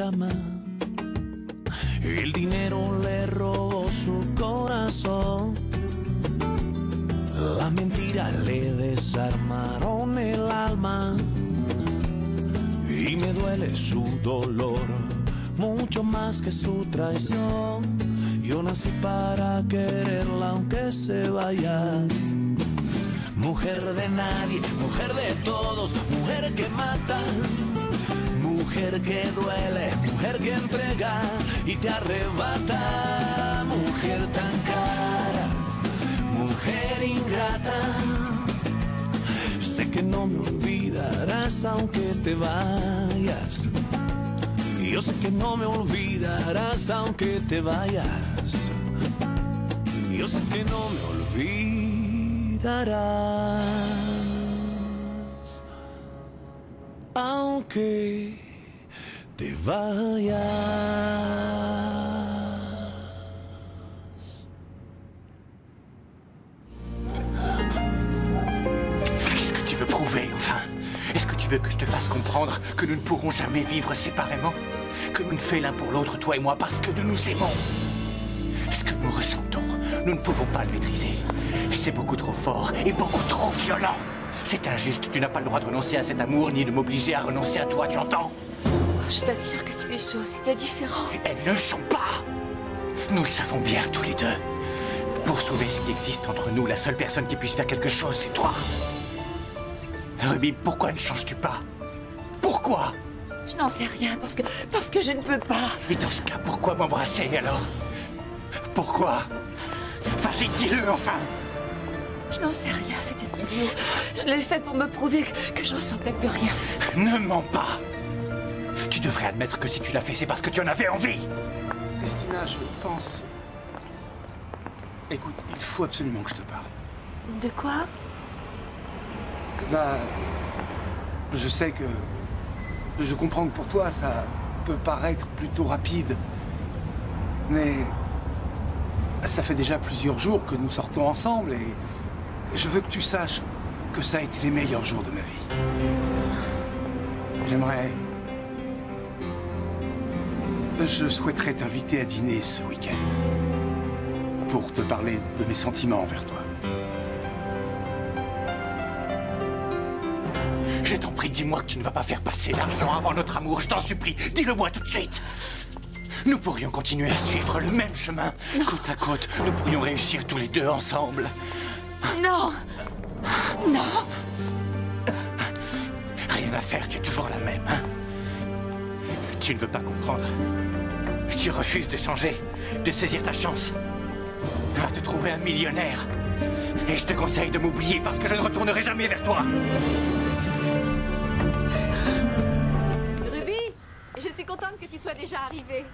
cama. El dinero le robó su corazón. La mentira le desarmaron el alma. Y me duele su dolor, mucho más que su traición. Yo nací para quererla aunque se vaya. Mujer de nadie, mujer de todos, mujer que mata. Mujer que duele, mujer que entrega y te arrebata. Mujer tan cara, mujer ingrata. Sé que no me olvidarás aunque te vayas. Yo sé que no me olvidarás aunque te vayas. Yo sé que no me olvidarás aunque te vayas. Qu'est-ce que tu veux prouver, enfin? Est-ce que tu veux que je te fasse comprendre que nous ne pourrons jamais vivre séparément? Que nous ne faisons l'un pour l'autre, toi et moi, parce que nous nous aimons? Ce que nous ressentons, nous ne pouvons pas le maîtriser. C'est beaucoup trop fort et beaucoup trop violent. C'est injuste, tu n'as pas le droit de renoncer à cet amour, ni de m'obliger à renoncer à toi, tu entends? Je t'assure que si les choses étaient différentes... Elles ne le sont pas. Nous le savons bien, tous les deux. Pour sauver ce qui existe entre nous, la seule personne qui puisse faire quelque chose, c'est toi. Ruby, pourquoi ne changes-tu pas? Pourquoi? Je n'en sais rien, parce que je ne peux pas. Et dans ce cas, pourquoi m'embrasser, alors? Pourquoi? Vas-y, dis-le, enfin. Je n'en sais rien, c'était idiot. Je l'ai fait pour me prouver que je ressentais plus rien. Ne mens pas. Tu devrais admettre que si tu l'as fait, c'est parce que tu en avais envie. Christina, je pense... Écoute, il faut absolument que je te parle. De quoi? Bah... Je sais que... Je comprends que pour toi, ça peut paraître plutôt rapide. Mais... Ça fait déjà plusieurs jours que nous sortons ensemble et... Je veux que tu saches que ça a été les meilleurs jours de ma vie. J'aimerais... Je souhaiterais t'inviter à dîner ce week-end. Pour te parler de mes sentiments envers toi. Je t'en prie, dis-moi que tu ne vas pas faire passer l'argent avant notre amour, je t'en supplie. Dis-le-moi tout de suite. Nous pourrions continuer à suivre le même chemin. Non. Côte à côte, nous pourrions réussir tous les deux ensemble. Non! Non! Rien à faire, tu es toujours la même, hein? Tu ne veux pas comprendre. Tu refuses de changer, de saisir ta chance. Va te trouver un millionnaire. Et je te conseille de m'oublier parce que je ne retournerai jamais vers toi. Ruby, je suis contente que tu sois déjà arrivée.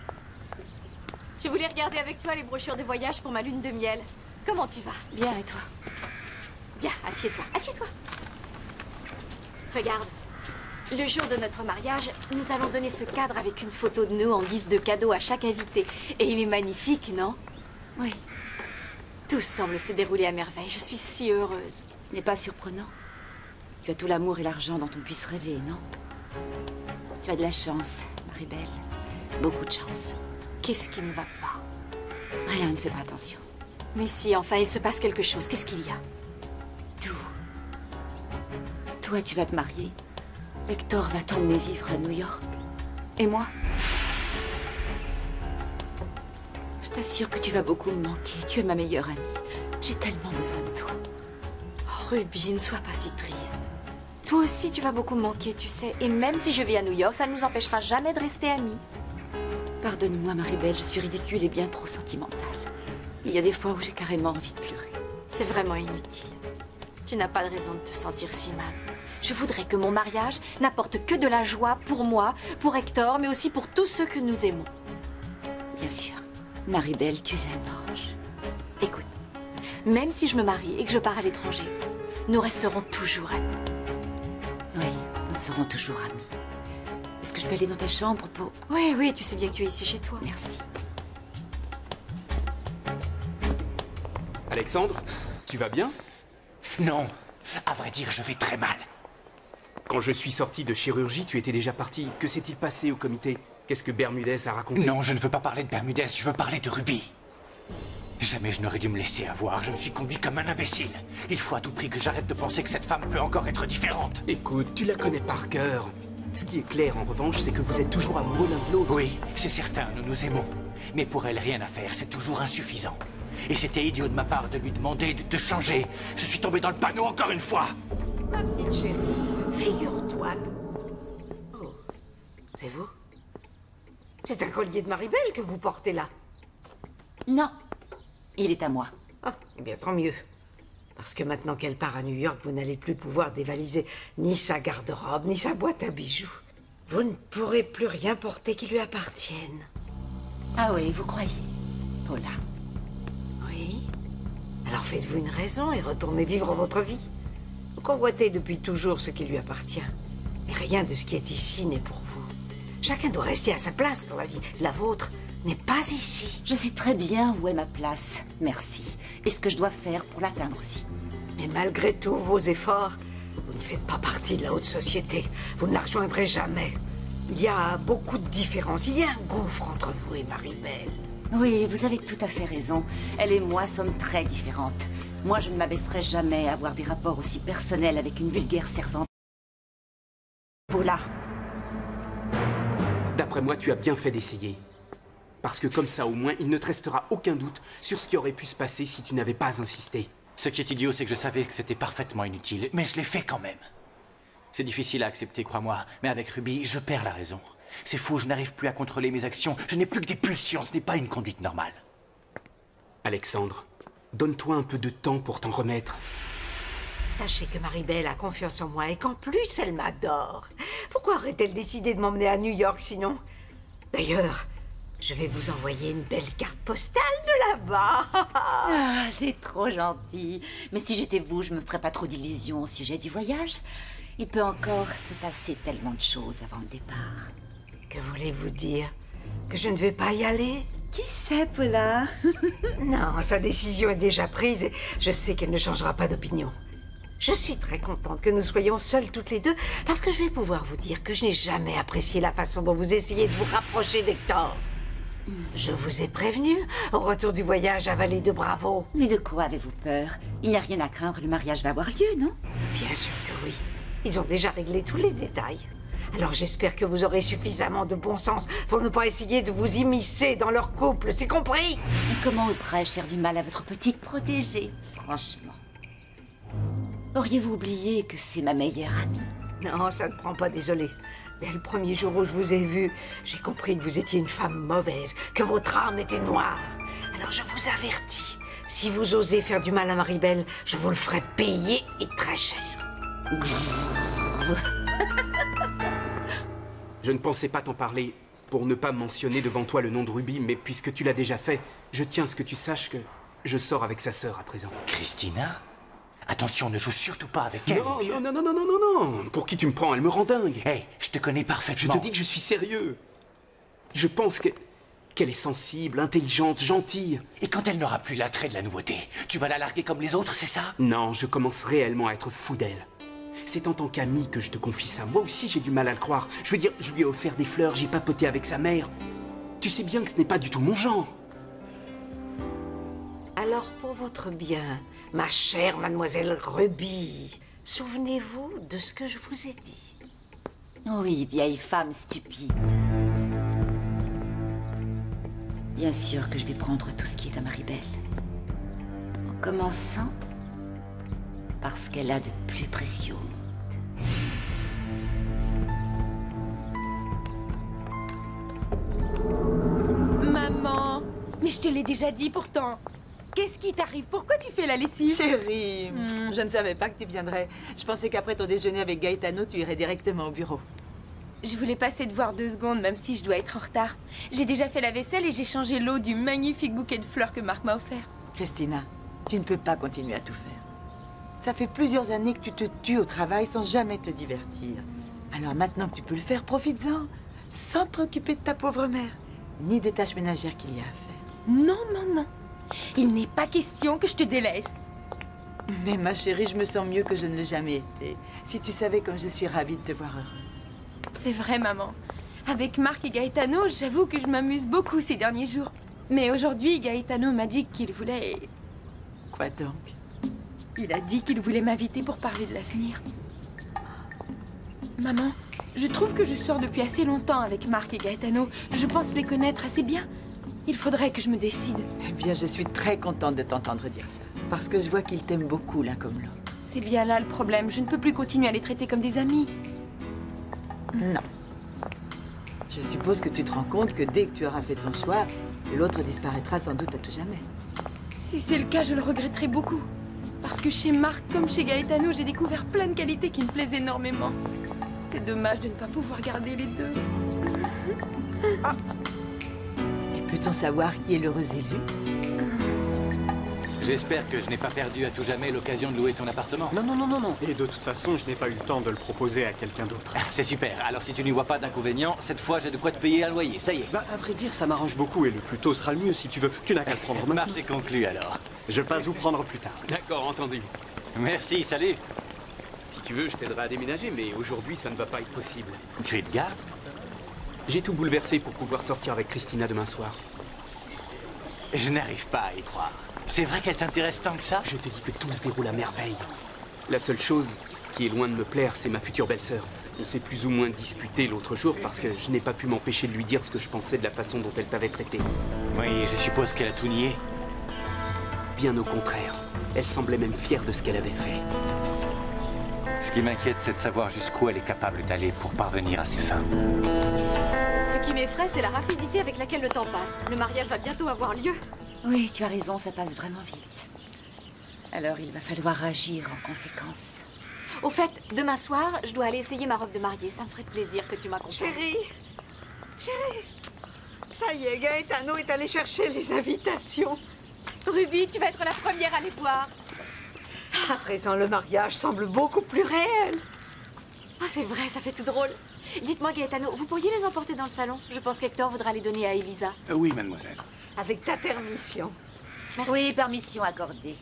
Je voulais regarder avec toi les brochures de voyage pour ma lune de miel. Comment tu vas? Bien, et toi? Bien, assieds-toi, assieds-toi. Regarde, le jour de notre mariage, nous allons donner ce cadre avec une photo de nous en guise de cadeau à chaque invité. Et il est magnifique, non? Oui. Tout semble se dérouler à merveille. Je suis si heureuse. Ce n'est pas surprenant. Tu as tout l'amour et l'argent dont on puisse rêver, non? Tu as de la chance, Marie-Belle. Beaucoup de chance. Qu'est-ce qui ne va pas? Rien, ne fais pas attention. Mais si, enfin, il se passe quelque chose. Qu'est-ce qu'il y a? Tout. Toi, tu vas te marier. Hector va t'emmener vivre à New York. Et moi? Je t'assure que tu vas beaucoup me manquer. Tu es ma meilleure amie. J'ai tellement besoin de toi. Oh, Ruby, ne sois pas si triste. Toi aussi, tu vas beaucoup me manquer, tu sais. Et même si je vis à New York, ça ne nous empêchera jamais de rester amis. Pardonne-moi, Marie-Belle, je suis ridicule et bien trop sentimentale. Il y a des fois où j'ai carrément envie de pleurer. C'est vraiment inutile. Tu n'as pas de raison de te sentir si mal. Je voudrais que mon mariage n'apporte que de la joie pour moi, pour Hector, mais aussi pour tous ceux que nous aimons. Bien sûr. Marie-Belle, tu es un ange. Écoute, même si je me marie et que je pars à l'étranger, nous resterons toujours amis. Oui, nous serons toujours amis. Est-ce que je peux aller dans ta chambre pour... Oui, oui, tu sais bien que tu es ici chez toi. Merci. Alexandre, tu vas bien? Non, à vrai dire, je vais très mal. Quand je suis sorti de chirurgie, tu étais déjà parti. Que s'est-il passé au comité? Qu'est-ce que Bermudez a raconté? Non, je ne veux pas parler de Bermudez, je veux parler de Ruby. Jamais je n'aurais dû me laisser avoir, je me suis conduit comme un imbécile. Il faut à tout prix que j'arrête de penser que cette femme peut encore être différente. Écoute, tu la connais par cœur. Ce qui est clair, en revanche, c'est que vous êtes toujours amoureux l'un de l'autre. Oui, c'est certain, nous nous aimons. Mais pour elle, rien à faire, c'est toujours insuffisant. Et c'était idiot de ma part de lui demander de changer. Je suis tombé dans le panneau encore une fois. Ma petite chérie, figure-toi. Oh, c'est vous? C'est un collier de Maribel que vous portez là. Non, il est à moi. Ah, eh bien tant mieux. Parce que maintenant qu'elle part à New York, vous n'allez plus pouvoir dévaliser ni sa garde-robe, ni sa boîte à bijoux. Vous ne pourrez plus rien porter qui lui appartienne. Ah oui, vous croyez? Paula. Oui? Alors faites-vous une raison et retournez vivre votre vie. Vous convoitez depuis toujours ce qui lui appartient. Mais rien de ce qui est ici n'est pour vous. Chacun doit rester à sa place dans la vie. La vôtre n'est pas ici. Je sais très bien où est ma place, merci. Et ce que je dois faire pour l'atteindre aussi. Mais malgré tous vos efforts, vous ne faites pas partie de la haute société. Vous ne la rejoindrez jamais. Il y a beaucoup de différences. Il y a un gouffre entre vous et Maribel. Oui, vous avez tout à fait raison. Elle et moi sommes très différentes. Moi, je ne m'abaisserai jamais à avoir des rapports aussi personnels avec une vulgaire servante. Paula. D'après moi, tu as bien fait d'essayer. Parce que comme ça, au moins, il ne te restera aucun doute sur ce qui aurait pu se passer si tu n'avais pas insisté. Ce qui est idiot, c'est que je savais que c'était parfaitement inutile, mais je l'ai fait quand même. C'est difficile à accepter, crois-moi, mais avec Ruby, je perds la raison. C'est fou, je n'arrive plus à contrôler mes actions, je n'ai plus que des pulsions, ce n'est pas une conduite normale. Alexandre, donne-toi un peu de temps pour t'en remettre. Sachez que Maribel a confiance en moi et qu'en plus, elle m'adore. Pourquoi aurait-elle décidé de m'emmener à New York sinon? D'ailleurs, je vais vous envoyer une belle carte postale de là-bas. Ah, c'est trop gentil. Mais si j'étais vous, je me ferais pas trop d'illusions au sujet du voyage. Il peut encore se passer tellement de choses avant le départ. Que voulez-vous dire? Que je ne vais pas y aller? Qui sait, Paula? Non, sa décision est déjà prise et je sais qu'elle ne changera pas d'opinion. Je suis très contente que nous soyons seules toutes les deux parce que je vais pouvoir vous dire que je n'ai jamais apprécié la façon dont vous essayez de vous rapprocher d'Hector. Je vous ai prévenu, au retour du voyage à Vallée de Bravo. Mais de quoi avez-vous peur? Il n'y a rien à craindre, le mariage va avoir lieu, non? Bien sûr que oui. Ils ont déjà réglé tous les détails. Alors j'espère que vous aurez suffisamment de bon sens pour ne pas essayer de vous immiscer dans leur couple, c'est compris? Mais comment oserais-je faire du mal à votre petite protégée, franchement? Auriez-vous oublié que c'est ma meilleure amie? Non, ça ne prend pas, désolé. Dès le premier jour où je vous ai vu, j'ai compris que vous étiez une femme mauvaise, que votre âme était noire. Alors je vous avertis, si vous osez faire du mal à Maribel, je vous le ferai payer et très cher. Je ne pensais pas t'en parler pour ne pas mentionner devant toi le nom de Ruby, mais puisque tu l'as déjà fait, je tiens à ce que tu saches que je sors avec sa sœur à présent. Christina? Attention, ne joue surtout pas avec elle. Non. Pour qui tu me prends? Elle me rend dingue. Hey, je te connais parfaitement. Je te dis que je suis sérieux. Je pense qu'elle est sensible, intelligente, gentille. Et quand elle n'aura plus l'attrait de la nouveauté, tu vas la larguer comme les autres, c'est ça? Non, je commence réellement à être fou d'elle. C'est en tant qu'ami que je te confie ça. Moi aussi, j'ai du mal à le croire. Je veux dire, je lui ai offert des fleurs, j'ai papoté avec sa mère. Tu sais bien que ce n'est pas du tout mon genre. Alors, pour votre bien, ma chère mademoiselle Ruby, souvenez-vous de ce que je vous ai dit. Oui, vieille femme stupide. Bien sûr que je vais prendre tout ce qui est à Maribel. En commençant par ce qu'elle a de plus précieux au monde. Maman, mais je te l'ai déjà dit pourtant. Qu'est-ce qui t'arrive? Pourquoi tu fais la lessive? Chérie, je ne savais pas que tu viendrais. Je pensais qu'après ton déjeuner avec Gaetano, tu irais directement au bureau. Je voulais passer te voir 2 secondes, même si je dois être en retard. J'ai déjà fait la vaisselle et j'ai changé l'eau du magnifique bouquet de fleurs que Marc m'a offert. Christina, tu ne peux pas continuer à tout faire. Ça fait plusieurs années que tu te tues au travail sans jamais te divertir. Alors maintenant que tu peux le faire, profites-en, sans te préoccuper de ta pauvre mère, ni des tâches ménagères qu'il y a à faire. Non. Il n'est pas question que je te délaisse. Mais ma chérie, je me sens mieux que je ne l'ai jamais été. Si tu savais comme je suis ravie de te voir heureuse. C'est vrai, maman. Avec Marc et Gaetano, j'avoue que je m'amuse beaucoup ces derniers jours. Mais aujourd'hui, Gaetano m'a dit qu'il voulait... Quoi donc? Il a dit qu'il voulait m'inviter pour parler de l'avenir. Maman, je trouve que je sors depuis assez longtemps avec Marc et Gaetano. Je pense les connaître assez bien. Il faudrait que je me décide. Eh bien, je suis très contente de t'entendre dire ça. Parce que je vois qu'ils t'aiment beaucoup l'un comme l'autre. C'est bien là le problème. Je ne peux plus continuer à les traiter comme des amis. Non. Je suppose que tu te rends compte que dès que tu auras fait ton choix, l'autre disparaîtra sans doute à tout jamais. Si c'est le cas, je le regretterai beaucoup. Parce que chez Marc comme chez Gaetano, j'ai découvert plein de qualités qui me plaisent énormément. C'est dommage de ne pas pouvoir garder les deux. Et peut-on savoir qui est l'heureux élu? J'espère que je n'ai pas perdu à tout jamais l'occasion de louer ton appartement. Non, non, non, non, non. Et de toute façon, je n'ai pas eu le temps de le proposer à quelqu'un d'autre. Ah, c'est super. Alors si tu n'y vois pas d'inconvénient, cette fois j'ai de quoi te payer un loyer. Ça y est. Bah, à vrai dire, ça m'arrange beaucoup et le plus tôt sera le mieux si tu veux. Tu n'as qu'à le prendre maintenant. Marché conclu alors. Je passe vous prendre plus tard. D'accord, entendu. Merci, salut. Si tu veux, je t'aiderai à déménager, mais aujourd'hui, ça ne va pas être possible. Tu es de garde? J'ai tout bouleversé pour pouvoir sortir avec Christina demain soir. Je n'arrive pas à y croire. C'est vrai qu'elle t'intéresse tant que ça? Je te dis que tout se déroule à merveille. La seule chose qui est loin de me plaire, c'est ma future belle-sœur. On s'est plus ou moins disputé l'autre jour parce que je n'ai pas pu m'empêcher de lui dire ce que je pensais de la façon dont elle t'avait traité. Oui, je suppose qu'elle a tout nié. Bien au contraire. Elle semblait même fière de ce qu'elle avait fait. Ce qui m'inquiète, c'est de savoir jusqu'où elle est capable d'aller pour parvenir à ses fins. Ce qui m'effraie, c'est la rapidité avec laquelle le temps passe. Le mariage va bientôt avoir lieu. Oui, tu as raison, ça passe vraiment vite. Alors il va falloir agir en conséquence. Au fait, demain soir, je dois aller essayer ma robe de mariée. Ça me ferait plaisir que tu m'accompagnes. Chérie, ça y est, Gaetano est allé chercher les invitations. Ruby, tu vas être la première à les voir. À présent, le mariage semble beaucoup plus réel. Oh, c'est vrai, ça fait tout drôle. Dites-moi, Gaetano, vous pourriez les emporter dans le salon? Je pense qu'Hector voudra les donner à Elisa. Oui, mademoiselle. Avec ta permission. Merci. Oui, permission accordée.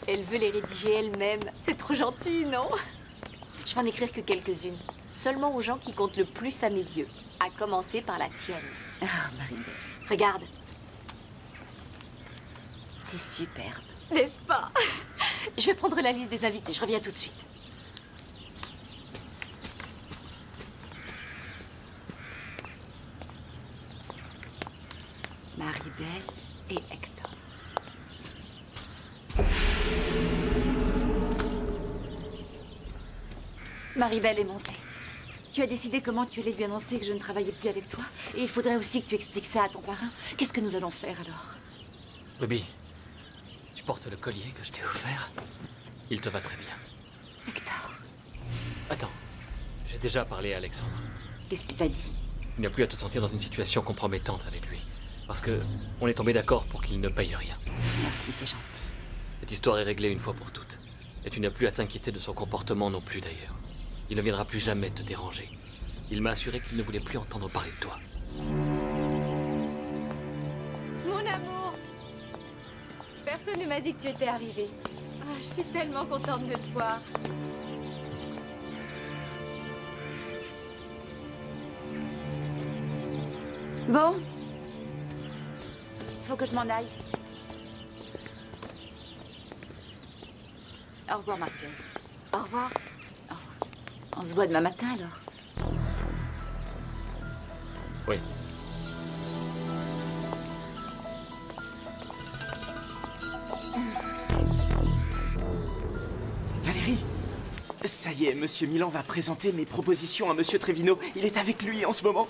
Elle veut les rédiger elle-même. C'est trop gentil, non? Je vais en écrire que quelques-unes. Seulement aux gens qui comptent le plus à mes yeux. À commencer par la tienne. Ah, Marie-Belle. Regarde. C'est superbe. N'est-ce pas? Je vais prendre la liste des invités. Je reviens tout de suite. Marie-Belle et Hector. Marie-Belle est montée. Tu as décidé comment tu allais lui annoncer que je ne travaillais plus avec toi? Et il faudrait aussi que tu expliques ça à ton parrain. Qu'est-ce que nous allons faire alors? Ruby, tu portes le collier que je t'ai offert? Il te va très bien. Hector. Attends, j'ai déjà parlé à Alexandre. Qu'est-ce qu'il t'a dit? Il n'a plus à te sentir dans une situation compromettante avec lui. Parce que on est tombé d'accord pour qu'il ne paye rien. Merci, c'est gentil. Cette histoire est réglée une fois pour toutes. Et tu n'as plus à t'inquiéter de son comportement non plus d'ailleurs. Il ne viendra plus jamais te déranger. Il m'a assuré qu'il ne voulait plus entendre parler de toi. Mon amour, personne ne m'a dit que tu étais arrivé. Ah, je suis tellement contente de te voir. Bon. Faut que je m'en aille. Au revoir, Marie-Belle. Au revoir. Au revoir. On se voit demain matin, alors. Oui. Valérie, ça y est, Monsieur Milan va présenter mes propositions à Monsieur Trevino. Il est avec lui en ce moment.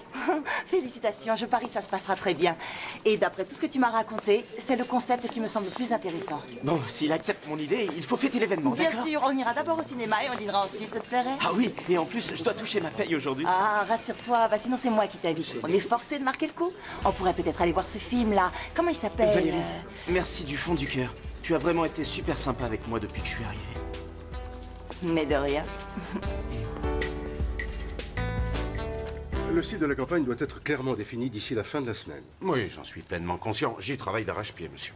Félicitations, je parie que ça se passera très bien. Et d'après tout ce que tu m'as raconté, c'est le concept qui me semble le plus intéressant. Bon, s'il accepte mon idée, il faut fêter l'événement, Bien d'accord? sûr, on ira d'abord au cinéma et on dînera ensuite, ça te plairait? Ah oui, et en plus, je dois toucher ma paye aujourd'hui. Ah, rassure-toi, bah sinon c'est moi qui t'invite. On est forcé de marquer le coup. On pourrait peut-être aller voir ce film-là. Comment il s'appelle? Valérie, merci du fond du cœur. Tu as vraiment été super sympa avec moi depuis que je suis arrivé. Mais de rien. Le site de la campagne doit être clairement défini d'ici la fin de la semaine. Oui, j'en suis pleinement conscient. J'y travaille d'arrache-pied, monsieur.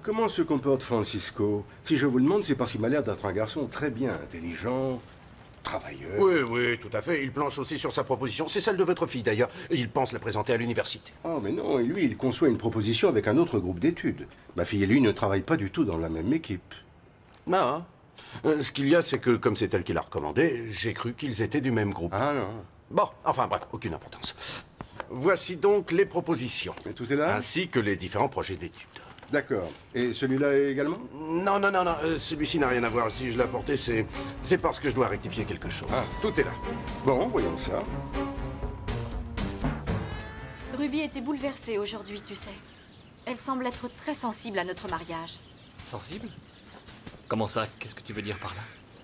Comment se comporte Francisco? Si je vous le demande, c'est parce qu'il m'a l'air d'être un garçon très bien intelligent, travailleur. Oui, oui, tout à fait. Il planche aussi sur sa proposition. C'est celle de votre fille, d'ailleurs. Il pense la présenter à l'université. Oh, mais non, et lui, il conçoit une proposition avec un autre groupe d'études. Ma fille et lui ne travaillent pas du tout dans la même équipe. Ah, ce qu'il y a, c'est que, comme c'est elle qui l'a recommandé, j'ai cru qu'ils étaient du même groupe. Ah, non. Bon, enfin bref, aucune importance. Voici donc les propositions. Et tout est là? Ainsi que les différents projets d'études. D'accord. Et celui-là également? Non, non, non, non. Celui-ci n'a rien à voir. Si je l'ai apporté, c'est parce que je dois rectifier quelque chose. Ah. Tout est là. Bon, voyons ça. Ruby était bouleversée aujourd'hui, tu sais. Elle semble être très sensible à notre mariage. Sensible? Comment ça? Qu'est-ce que tu veux dire par là?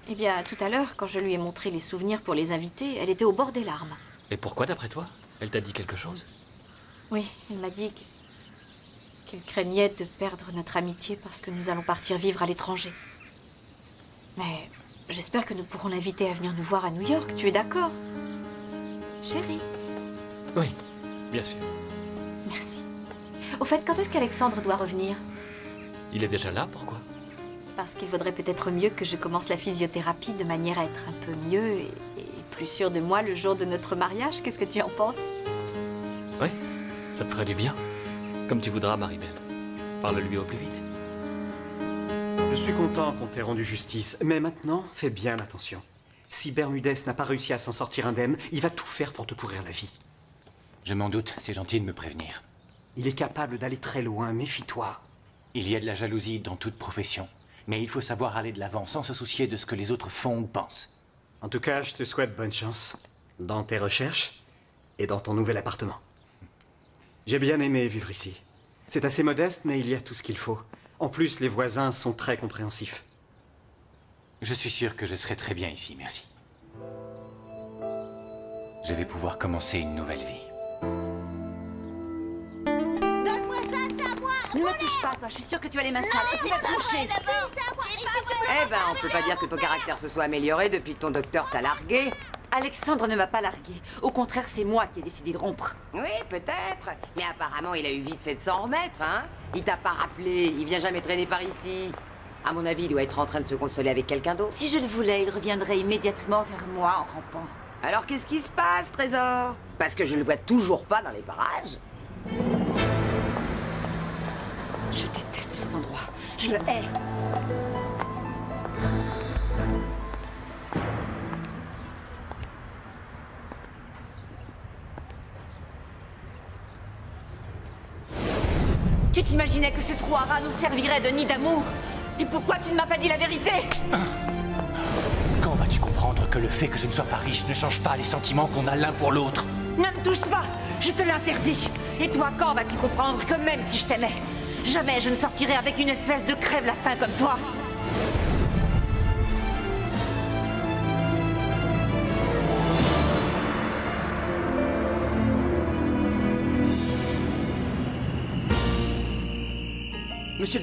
Eh bien, tout à l'heure, quand je lui ai montré les souvenirs pour les invités, elle était au bord des larmes. Et pourquoi, d'après toi? Elle t'a dit quelque chose? Oui, elle m'a dit qu'elle craignait de perdre notre amitié parce que nous allons partir vivre à l'étranger. Mais j'espère que nous pourrons l'inviter à venir nous voir à New York. Tu es d'accord, chérie? Oui, bien sûr. Merci. Au fait, quand est-ce qu'Alexandre doit revenir? Il est déjà là, pourquoi? Parce qu'il vaudrait peut-être mieux que je commence la physiothérapie de manière à être un peu mieux et plus sûre de moi le jour de notre mariage. Qu'est-ce que tu en penses? Oui, ça te ferait du bien. Comme tu voudras, Maribel. Parle-lui au plus vite. Je suis content qu'on t'ait rendu justice, mais maintenant, fais bien attention. Si Bermudez n'a pas réussi à s'en sortir indemne, il va tout faire pour te pourrir la vie. Je m'en doute, c'est gentil de me prévenir. Il est capable d'aller très loin, méfie-toi. Il y a de la jalousie dans toute profession. Mais il faut savoir aller de l'avant sans se soucier de ce que les autres font ou pensent. En tout cas, je te souhaite bonne chance dans tes recherches et dans ton nouvel appartement. J'ai bien aimé vivre ici. C'est assez modeste, mais il y a tout ce qu'il faut. En plus, les voisins sont très compréhensifs. Je suis sûr que je serai très bien ici, merci. Je vais pouvoir commencer une nouvelle vie. Donne-moi ça, c'est à moi. Ne me touche pas, toi. Je suis sûre que tu as les mains sales. Faut pas te toucher. Eh ben, on peut pas dire que ton caractère se soit amélioré depuis que ton docteur t'a largué. Alexandre ne m'a pas largué. Au contraire, c'est moi qui ai décidé de rompre. Oui, peut-être. Mais apparemment, il a eu vite fait de s'en remettre, hein. Il t'a pas rappelé, il vient jamais traîner par ici. À mon avis, il doit être en train de se consoler avec quelqu'un d'autre. Si je le voulais, il reviendrait immédiatement vers moi en rampant. Alors qu'est-ce qui se passe, Trésor? Parce que je le vois toujours pas dans les parages. Je déteste cet endroit. Je le hais. Tu t'imaginais que ce trou à rats nous servirait de nid d'amour? Et pourquoi tu ne m'as pas dit la vérité? Quand vas-tu comprendre que le fait que je ne sois pas riche ne change pas les sentiments qu'on a l'un pour l'autre? Ne me touche pas! Je te l'interdis! Et toi, quand vas-tu comprendre que même si je t'aimais, jamais je ne sortirai avec une espèce de crève-la-faim comme toi? Monsieur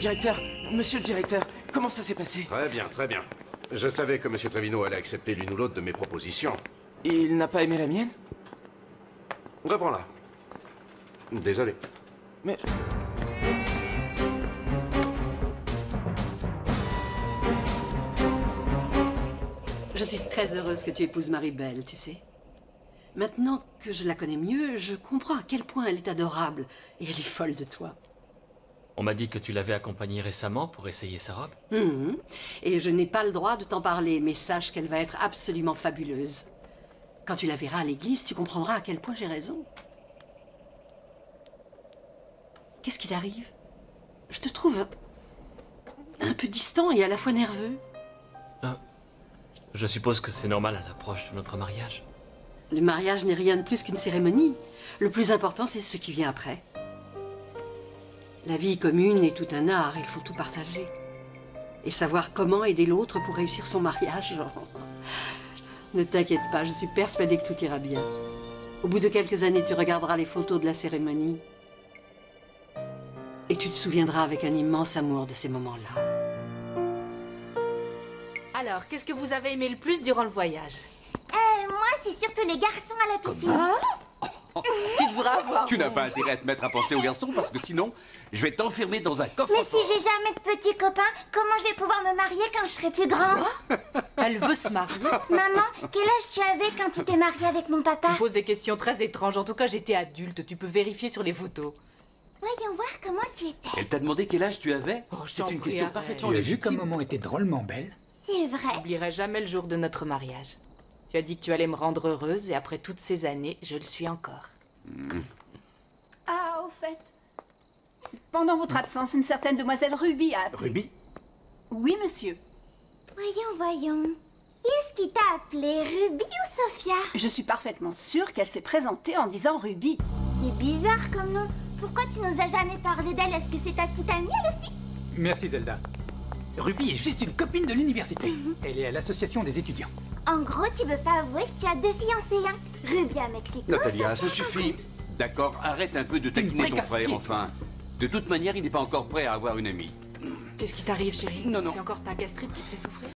le directeur, comment ça s'est passé? Très bien, très bien. Je savais que M. Trevino allait accepter l'une ou l'autre de mes propositions. Il n'a pas aimé la mienne? Reprends-la. Désolé. Mais... Je suis très heureuse que tu épouses Maribel, tu sais. Maintenant que je la connais mieux, je comprends à quel point elle est adorable et elle est folle de toi. On m'a dit que tu l'avais accompagnée récemment pour essayer sa robe. Et je n'ai pas le droit de t'en parler, mais sache qu'elle va être absolument fabuleuse. Quand tu la verras à l'église, tu comprendras à quel point j'ai raison. Qu'est-ce qui t'arrive? Je te trouve un peu distant et à la fois nerveux. Je suppose que c'est normal à l'approche de notre mariage. Le mariage n'est rien de plus qu'une cérémonie. Le plus important, c'est ce qui vient après. La vie commune est tout un art, il faut tout partager. Et savoir comment aider l'autre pour réussir son mariage. Ne t'inquiète pas, je suis persuadée que tout ira bien. Au bout de quelques années, tu regarderas les photos de la cérémonie. Et tu te souviendras avec un immense amour de ces moments-là. Alors, qu'est-ce que vous avez aimé le plus durant le voyage? Moi, c'est surtout les garçons à la piscine. Tu devrais avoir... Tu n'as pas intérêt à te mettre à penser aux garçons parce que sinon, je vais t'enfermer dans un coffre. Mais si j'ai jamais de petits copains, comment je vais pouvoir me marier quand je serai plus grand? Elle veut se marier. Maman, quel âge tu avais quand tu t'es mariée avec mon Tu papa? me poses des questions très étranges. En tout cas, j'étais adulte. Tu peux vérifier sur les photos. Voyons voir comment tu étais. Elle t'a demandé quel âge tu avais? C'est une question arrête. parfaitement Tu as vu légitime. comme maman était drôlement belle? C'est vrai. J'oublierai jamais le jour de notre mariage. Tu as dit que tu allais me rendre heureuse et après toutes ces années, je le suis encore. Ah, au fait. Pendant votre absence, une certaine demoiselle Ruby a appelé. Ruby? Oui, monsieur. Voyons. Qui est-ce qui t'a appelé, Ruby ou Sophia? Je suis parfaitement sûre qu'elle s'est présentée en disant Ruby. C'est bizarre comme nom. Pourquoi tu nous as jamais parlé d'elle? Est-ce que c'est ta petite amie, elle aussi? Merci Zelda. Ruby est juste une copine de l'université. Elle est à l'association des étudiants. En gros, tu veux pas avouer que tu as 2 fiancés, hein? Ruby à Mexico. Natalia, ça suffit. D'accord, arrête un peu de taquiner ton frère, enfin. De toute manière, il n'est pas encore prêt à avoir une amie. Qu'est-ce qui t'arrive, chérie? Non, non. C'est encore ta gastrite qui te fait souffrir?